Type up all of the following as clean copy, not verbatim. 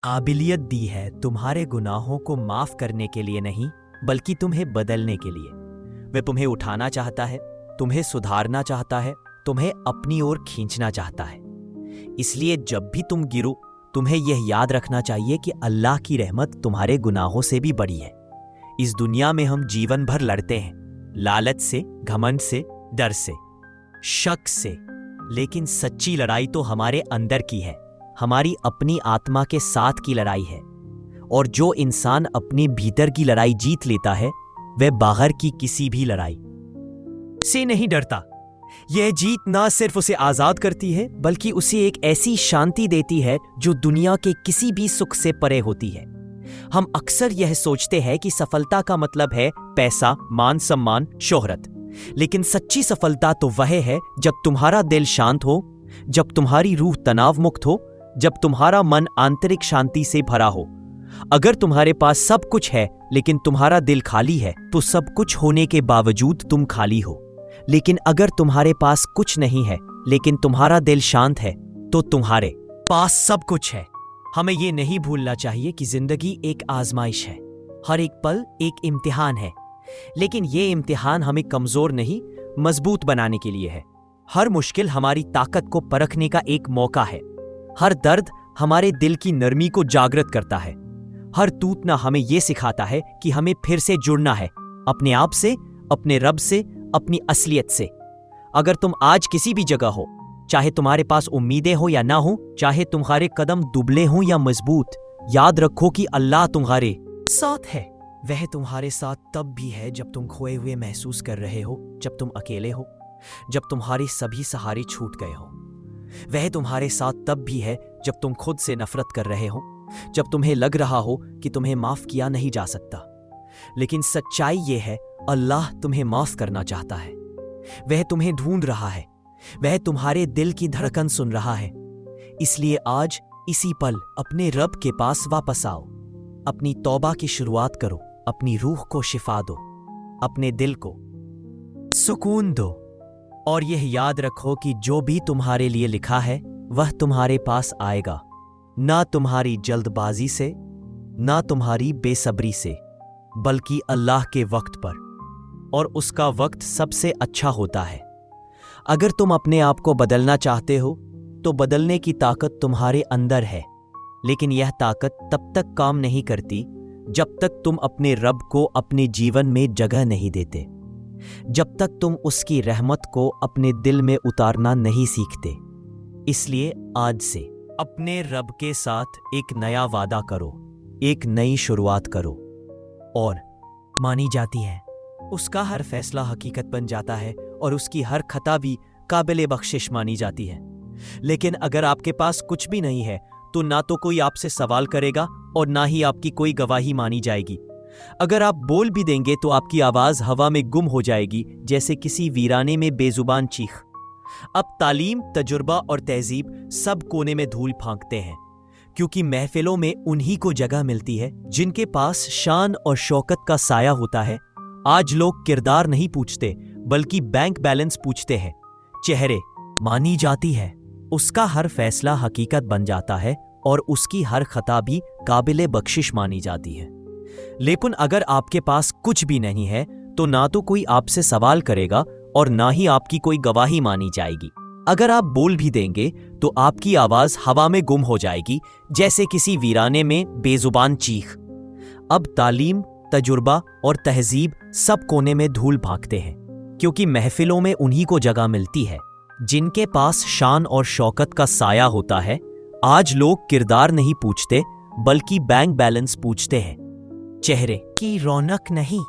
काबिलियत दी है तुम्हारे गुनाहों को माफ करने के लिए नहीं, बल्कि तुम्हें बदलने के लिए। वह तुम्हें उठाना चाहता है, तुम्हें सुधारना चाहता है, तुम्हें अपनी ओर खींचना चाहता है। इसलिए जब भी तुम गिरो, तुम्हें यह याद रखना चाहिए कि अल्लाह की रहमत तुम्हारे गुनाहों से भी बड़ी है। इस दुनिया में हम जीवन भर लड़ते हैं, लालच से, घमंड से, डर से, शक से, लेकिन सच्ची लड़ाई तो हमारे अंदर की है, हमारी अपनी आत्मा के साथ की लड़ाई है। और जो इंसान अपने भीतर की लड़ाई जीत लेता है, वह बाहर की किसी भी लड़ाई से नहीं डरता। यह जीत ना सिर्फ उसे आजाद करती है, बल्कि उसे एक ऐसी शांति देती है जो दुनिया के किसी भी सुख से परे होती है। हम अक्सर यह सोचते हैं कि सफलता का मतलब है पैसा, मान सम्मान, शोहरत। लेकिन सच्ची सफलता तो वह है जब तुम्हारा दिल शांत हो, जब तुम्हारी रूह तनाव मुक्त हो, जब तुम्हारा मन आंतरिक शांति से भरा हो। अगर तुम्हारे पास सब कुछ है लेकिन तुम्हारा दिल खाली है, तो सब कुछ होने के बावजूद तुम खाली हो। लेकिन अगर तुम्हारे पास कुछ नहीं है लेकिन तुम्हारा दिल शांत है, तो तुम्हारे पास सब कुछ है। हमें यह नहीं भूलना चाहिए कि जिंदगी एक आजमाइश है, हर एक पल एक इम्तिहान है। लेकिन यह इम्तिहान हमें कमजोर नहीं, मजबूत बनाने के लिए है। हर मुश्किल हमारी ताकत को परखने का एक मौका है। हर दर्द हमारे दिल की नरमी को जागृत करता है। हर टूटना हमें यह सिखाता है कि हमें फिर से जुड़ना है, अपने आप से, अपने रब से, अपनी असलियत से। अगर तुम आज किसी भी जगह हो, चाहे तुम्हारे पास उम्मीदें हो या ना हो, चाहे तुम्हारे कदम दुबले हों या मजबूत, याद रखो कि अल्लाह तुम्हारे साथ है। वह तुम्हारे साथ तब भी है जब तुम खोए हुए महसूस कर रहे हो, जब तुम अकेले हो, जब तुम्हारे सभी सहारे छूट गए हो। वह तुम्हारे साथ तब भी है जब तुम खुद से नफरत कर रहे हो, जब तुम्हें लग रहा हो कि तुम्हें माफ किया नहीं जा सकता। लेकिन सच्चाई यह है, अल्लाह तुम्हें माफ करना चाहता है। वह तुम्हें ढूंढ रहा है, वह तुम्हारे दिल की धड़कन सुन रहा है। इसलिए आज इसी पल अपने रब के पास वापस आओ, अपनी तौबा की शुरुआत करो, अपनी रूह को शिफा दो, अपने दिल को सुकून दो। और यह याद रखो कि जो भी तुम्हारे लिए लिखा है वह तुम्हारे पास आएगा, ना तुम्हारी जल्दबाजी से, ना तुम्हारी बेसब्री से, बल्कि अल्लाह के वक्त पर। और उसका वक्त सबसे अच्छा होता है। अगर तुम अपने आप को बदलना चाहते हो, तो बदलने की ताकत तुम्हारे अंदर है। लेकिन यह ताकत तब तक काम नहीं करती जब तक तुम अपने रब को अपने जीवन में जगह नहीं देते, जब तक तुम उसकी रहमत को अपने दिल में उतारना नहीं सीखते। इसलिए आज से अपने रब के साथ एक नया वादा करो, एक नई शुरुआत करो, और मानी जाती है उसका हर फैसला हकीकत बन जाता है, और उसकी हर खता भी काबिल बख्शिश मानी जाती है। लेकिन अगर आपके पास कुछ भी नहीं है, तो ना तो कोई आपसे सवाल करेगा और ना ही आपकी कोई गवाही मानी जाएगी। अगर आप बोल भी देंगे तो आपकी आवाज हवा में गुम हो जाएगी, जैसे किसी वीराने में बेजुबान चीख। अब तालीम, तजुर्बा और तहजीब सब कोने में धूल फांकते हैं, क्योंकि महफिलों में उन्हीं को जगह मिलती है जिनके पास शान और शौकत का साया होता है। आज लोग किरदार नहीं पूछते, बल्कि बैंक बैलेंस पूछते हैं। चेहरे मानी जाती है, उसका हर फैसला हकीकत बन जाता है, और उसकी हर खता भी काबिले बख्शिश मानी जाती है। लेकिन अगर आपके पास कुछ भी नहीं है, तो ना तो कोई आपसे सवाल करेगा और ना ही आपकी कोई गवाही मानी जाएगी। अगर आप बोल भी देंगे तो आपकी आवाज हवा में गुम हो जाएगी, जैसे किसी वीराने में बेजुबान चीख। अब तालीम, तजुर्बा और तहजीब सब कोने में धूल भागते हैं, क्योंकि महफिलों में उन्हीं को जगह मिलती है जिनके पास शान और शौकत का साया होता है। आज लोग किरदार नहीं पूछते, बल्कि बैंक बैलेंस पूछते हैं। चेहरे की रौनक नहीं,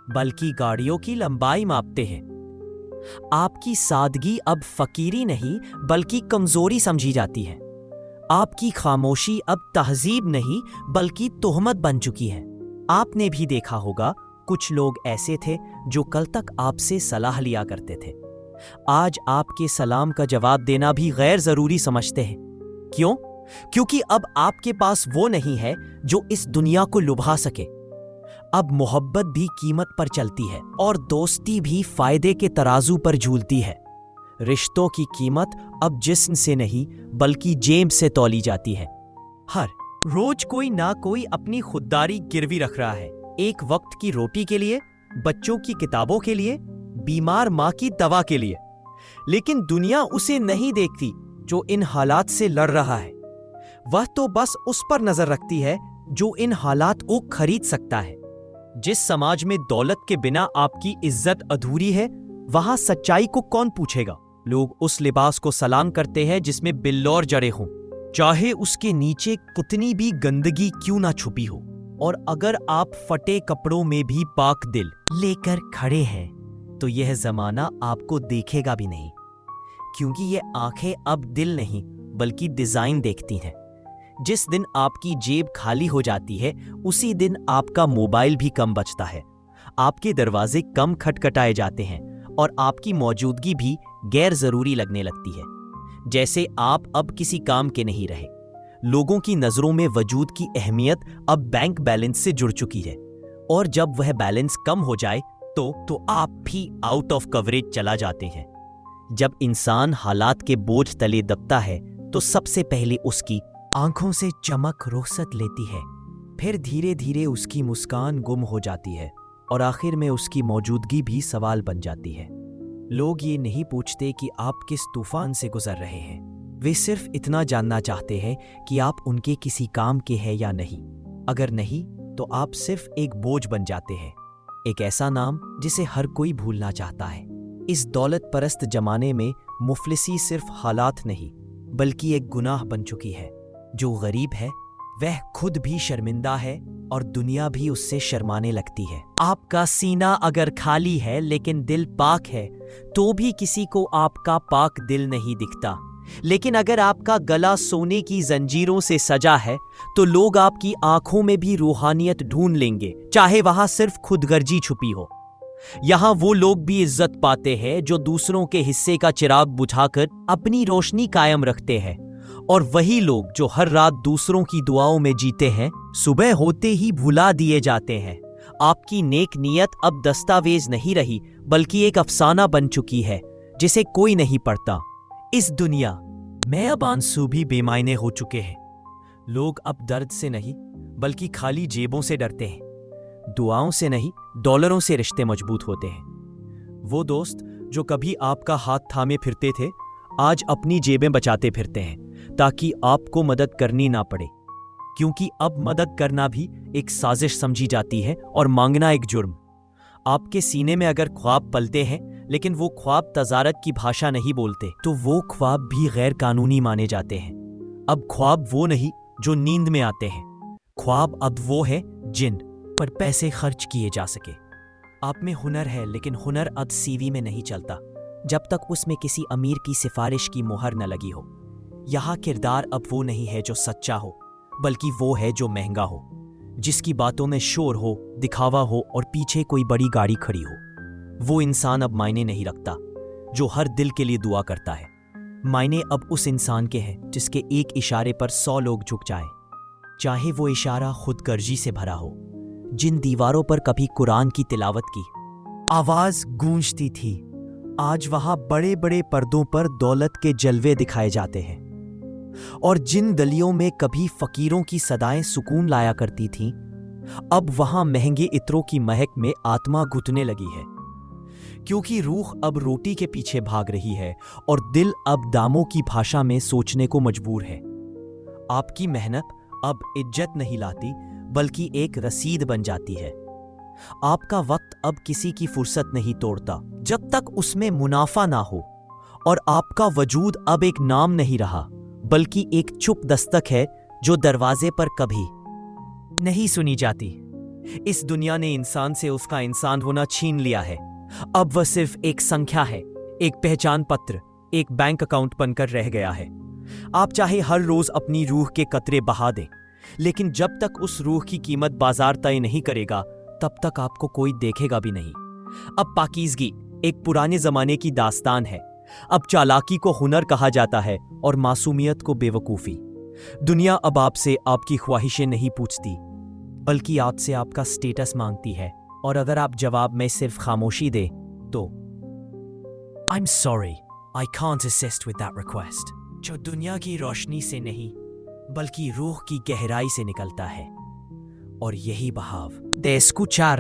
बल्कि गाड़ियों की लंबाई मापते हैं। आपकी सादगी अब फकीरी नहीं, बल्कि कमजोरी समझी जाती है। आपकी खामोशी अब तहजीब नहीं, बल्कि तोहमत बन चुकी है। आपने भी देखा होगा, कुछ लोग ऐसे थे जो कल तक आपसे सलाह लिया करते थे, आज आपके सलाम का जवाब देना भी गैर जरूरी समझते हैं। क्यों? क्योंकि अब आपके पास वो नहीं है जो इस दुनिया को लुभा सके। अब मोहब्बत भी कीमत पर चलती है, और दोस्ती भी फायदे के तराजू पर झूलती है। रिश्तों की कीमत अब जिस्म से नहीं, बल्कि जेब से तौली जाती है। हर रोज कोई ना कोई अपनी खुददारी गिरवी रख रहा है, एक वक्त की रोटी के लिए, बच्चों की किताबों के लिए, बीमार माँ की दवा के लिए। लेकिन दुनिया उसे नहीं देखती जो इन हालात से लड़ रहा है। वह तो बस उस पर नजर रखती है जो इन हालात को खरीद सकता है। जिस समाज में दौलत के बिना आपकी इज्जत अधूरी है, वहां सच्चाई को कौन पूछेगा? लोग उस लिबास को सलाम करते हैं जिसमें बिल्लौर जड़े हों, चाहे उसके नीचे कितनी भी गंदगी क्यों ना छुपी हो। और अगर आप फटे कपड़ों में भी पाक दिल लेकर खड़े हैं, तो यह जमाना आपको देखेगा भी नहीं, क्योंकि ये आंखें अब दिल नहीं बल्कि डिजाइन देखती हैं। जिस दिन आपकी जेब खाली हो जाती है, उसी दिन आपका मोबाइल भी कम बचता है, आपके दरवाजे कम खटखटाए जाते हैं और आपकी मौजूदगी भी गैर जरूरी लगने लगती है, जैसे आप अब किसी काम के नहीं रहे। लोगों की नजरों में वजूद की अहमियत अब बैंक बैलेंस से जुड़ चुकी है, और जब वह बैलेंस कम हो जाए तो आप भी आउट ऑफ कवरेज चला जाते हैं। जब इंसान हालात के बोझ तले दबता है, तो सबसे पहले उसकी आंखों से चमक रुखसत लेती है, फिर धीरे धीरे उसकी मुस्कान गुम हो जाती है और आखिर में उसकी मौजूदगी भी सवाल बन जाती है। लोग ये नहीं पूछते कि आप किस तूफान से गुजर रहे हैं, वे सिर्फ इतना जानना चाहते हैं कि आप उनके किसी काम के हैं या नहीं। अगर नहीं, तो आप सिर्फ एक बोझ बन जाते हैं, एक ऐसा नाम जिसे हर कोई भूलना चाहता है। इस दौलत परस्त जमाने में मुफलिसी सिर्फ हालात नहीं बल्कि एक गुनाह बन चुकी है। जो गरीब है वह खुद भी शर्मिंदा है और दुनिया भी उससे शर्माने लगती है। आपका सीना अगर खाली है लेकिन दिल पाक है, तो भी किसी को आपका पाक दिल नहीं दिखता। लेकिन अगर आपका गला सोने की जंजीरों से सजा है, तो लोग आपकी आंखों में भी रूहानियत ढूंढ लेंगे, चाहे वहां सिर्फ खुदगर्जी छुपी हो। यहां वो लोग भी इज्जत पाते हैं जो दूसरों के हिस्से का चिराग बुझाकर अपनी रोशनी कायम रखते हैं, और वही लोग जो हर रात दूसरों की दुआओं में जीते हैं, सुबह होते ही भुला दिए जाते हैं। आपकी नेक नियत अब दस्तावेज नहीं रही बल्कि एक अफसाना बन चुकी है जिसे कोई नहीं पढ़ता। इस दुनिया में अब आंसू भी बेमायने हो चुके हैं। लोग अब दर्द से नहीं बल्कि खाली जेबों से डरते हैं। दुआओं से नहीं, डॉलरों से रिश्ते मजबूत होते हैं। वो दोस्त जो कभी आपका हाथ थामे फिरते थे, आज अपनी जेबें बचाते फिरते हैं ताकि आपको मदद करनी ना पड़े, क्योंकि अब मदद करना भी एक साजिश समझी जाती है और मांगना एक जुर्म। आपके सीने में अगर ख्वाब पलते हैं लेकिन वो ख्वाब तजारत की भाषा नहीं बोलते, तो वो ख्वाब भी गैर कानूनी माने जाते हैं। अब ख्वाब वो नहीं जो नींद में आते हैं, ख्वाब अब वो है जिन पर पैसे खर्च किए जा सके। आप में हुनर है, लेकिन हुनर अब सीवी में नहीं चलता जब तक उसमें किसी अमीर की सिफारिश की मोहर न लगी हो। यहाँ किरदार अब वो नहीं है जो सच्चा हो, बल्कि वो है जो महंगा हो, जिसकी बातों में शोर हो, दिखावा हो और पीछे कोई बड़ी गाड़ी खड़ी हो। वो इंसान अब मायने नहीं रखता जो हर दिल के लिए दुआ करता है। मायने अब उस इंसान के हैं जिसके एक इशारे पर 100 लोग झुक जाएं, चाहे वो इशारा खुदगर्जी से भरा हो। जिन दीवारों पर कभी कुरान की तिलावत की आवाज गूंजती थी, आज वहां बड़े बड़े पर्दों पर दौलत के जलवे दिखाए जाते हैं। और जिन गलियों में कभी फकीरों की सदाएं सुकून लाया करती थीं, अब वहां महंगे इत्रों की महक में आत्मा घुटने लगी है, क्योंकि रूह अब रोटी के पीछे भाग रही है और दिल अब दामों की भाषा में सोचने को मजबूर है। आपकी मेहनत अब इज्जत नहीं लाती बल्कि एक रसीद बन जाती है। आपका वक्त अब किसी की फुर्सत नहीं तोड़ता जब तक उसमें मुनाफा ना हो, और आपका वजूद अब एक नाम नहीं रहा बल्कि एक चुप दस्तक है जो दरवाजे पर कभी नहीं सुनी जाती। इस दुनिया ने इंसान से उसका इंसान होना छीन लिया है। अब वह सिर्फ एक संख्या है, एक पहचान पत्र, एक बैंक अकाउंट बनकर रह गया है। आप चाहे हर रोज अपनी रूह के कतरे बहा दें, लेकिन जब तक उस रूह की कीमत बाजार तय नहीं करेगा, तब तक आपको कोई देखेगा भी नहीं। अब पाकीज़गी एक पुराने जमाने की दास्तान है। अब चालाकी को हुनर कहा जाता है और मासूमियत को बेवकूफ़ी। दुनिया अब आपसे आपकी ख्वाहिशें नहीं पूछती बल्कि आपसे आपका स्टेटस मांगती है, और अगर आप जवाब में सिर्फ खामोशी दे तो I'm sorry, I can't assist with that request, जो दुनिया की रोशनी से नहीं बल्कि रूह की गहराई से निकलता है। और यही बहाव de escuchar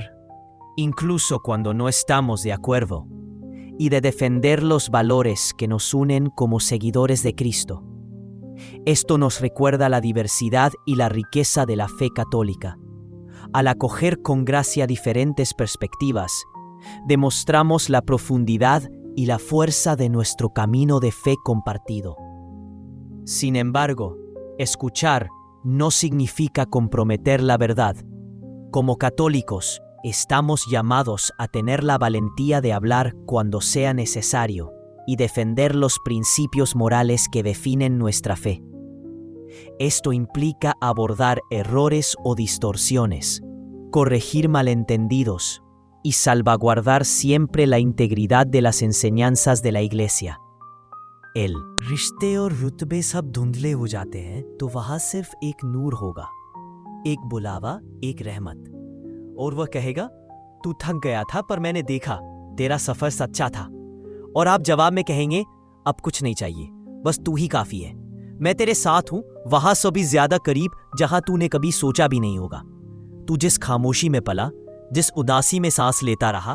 incluso cuando no estamos de acuerdo y de defender los valores que nos unen como seguidores de Cristo. Esto nos recuerda la diversidad y la riqueza de la fe católica. Al acoger con gracia diferentes perspectivas, demostramos la profundidad y la fuerza de nuestro camino de fe compartido. Sin embargo, escuchar no significa comprometer la verdad. Como católicos, estamos llamados a tener la valentía de hablar cuando sea necesario y defender los principios morales que definen nuestra fe. Esto implica abordar errores o distorsiones, corregir malentendidos y salvaguardar siempre la integridad de las enseñanzas de la Iglesia. El रिश्ते और रुतबे सब धुंधले हो जाते हैं तो वहां सिर्फ एक नूर होगा, एक बुलावा, एक रहमत। और वह कहेगा, तू थक गया था पर मैंने देखा तेरा सफर सच्चा था। और आप जवाब में कहेंगे, अब कुछ नहीं चाहिए, बस तू ही काफी है। मैं तेरे साथ हूं वहां से भी ज्यादा करीब जहां तूने कभी सोचा भी नहीं होगा। तू जिस खामोशी में पला, जिस उदासी में सांस लेता रहा,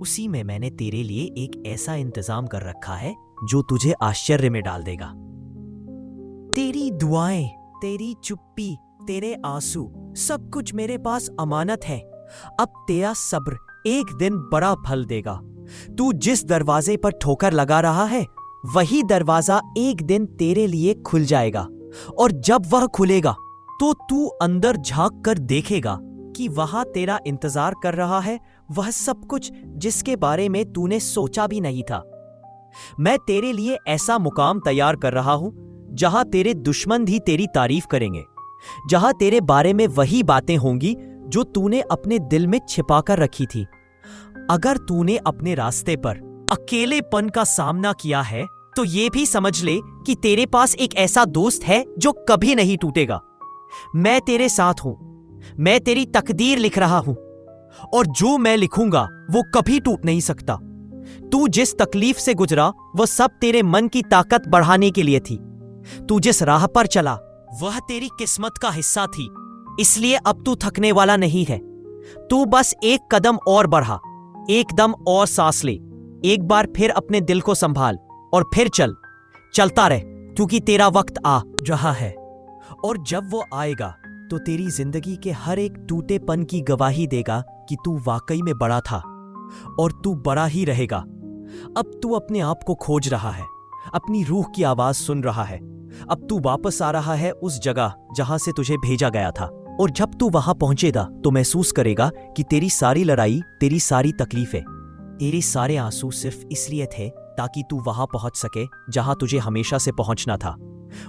उसी में मैंने तेरे लिए एक ऐसा इंतजाम कर रखा है जो तुझे आश्चर्य में डाल देगा। तेरी दुआएं, तेरी चुप्पी, तेरे आंसू, सब कुछ मेरे पास अमानत है। अब तेरा सब्र एक दिन बड़ा फल देगा। तू जिस दरवाजे पर ठोकर लगा रहा है, वही दरवाजा एक दिन तेरे लिए खुल जाएगा। और जब वह खुलेगा तो तू अंदर झांक कर देखेगा कि वहां तेरा इंतजार कर रहा है वह सब कुछ जिसके बारे में तूने सोचा भी नहीं था। मैं तेरे लिए ऐसा मुकाम तैयार कर रहा हूं जहां तेरे दुश्मन भी तेरी तारीफ करेंगे, जहां तेरे बारे में वही बातें होंगी जो तूने अपने दिल में छिपाकर रखी थी। अगर तूने अपने रास्ते पर अकेलेपन का सामना किया है तो ये भी समझ ले कि तेरे पास एक ऐसा दोस्त है जो कभी नहीं टूटेगा। मैं तेरे साथ हूं, मैं तेरी तकदीर लिख रहा हूं और जो मैं लिखूंगा वो कभी टूट नहीं सकता। तू जिस तकलीफ से गुजरा वह सब तेरे मन की ताकत बढ़ाने के लिए थी। तू जिस राह पर चला वह तेरी किस्मत का हिस्सा थी, इसलिए अब तू थकने वाला नहीं है। तू बस एक कदम और बढ़ा, एक दम और सांस ले, एक बार फिर अपने दिल को संभाल और फिर चलता रह, क्योंकि तेरा वक्त आ रहा है। और जब वो आएगा तो तेरी जिंदगी के हर एक टूटेपन की गवाही देगा कि तू वाकई में बड़ा था और तू बड़ा ही रहेगा। अब तू अपने आप को खोज रहा है, अपनी रूह की आवाज सुन रहा है। अब तू वापस आ रहा है उस जगह जहां से तुझे भेजा गया था। और जब तू वहां पहुंचेगा तो महसूस करेगा कि तेरी सारी लड़ाई, तेरी सारी तकलीफें, तेरे सारे आंसू सिर्फ इसलिए थे ताकि तू वहां पहुंच सके जहां तुझे हमेशा से पहुंचना था।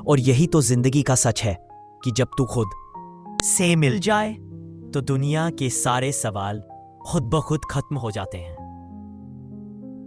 और यही तो जिंदगी का सच है कि जब तू खुद से मिल जाए तो दुनिया के सारे सवाल खुद ब खुद खत्म हो जाते हैं।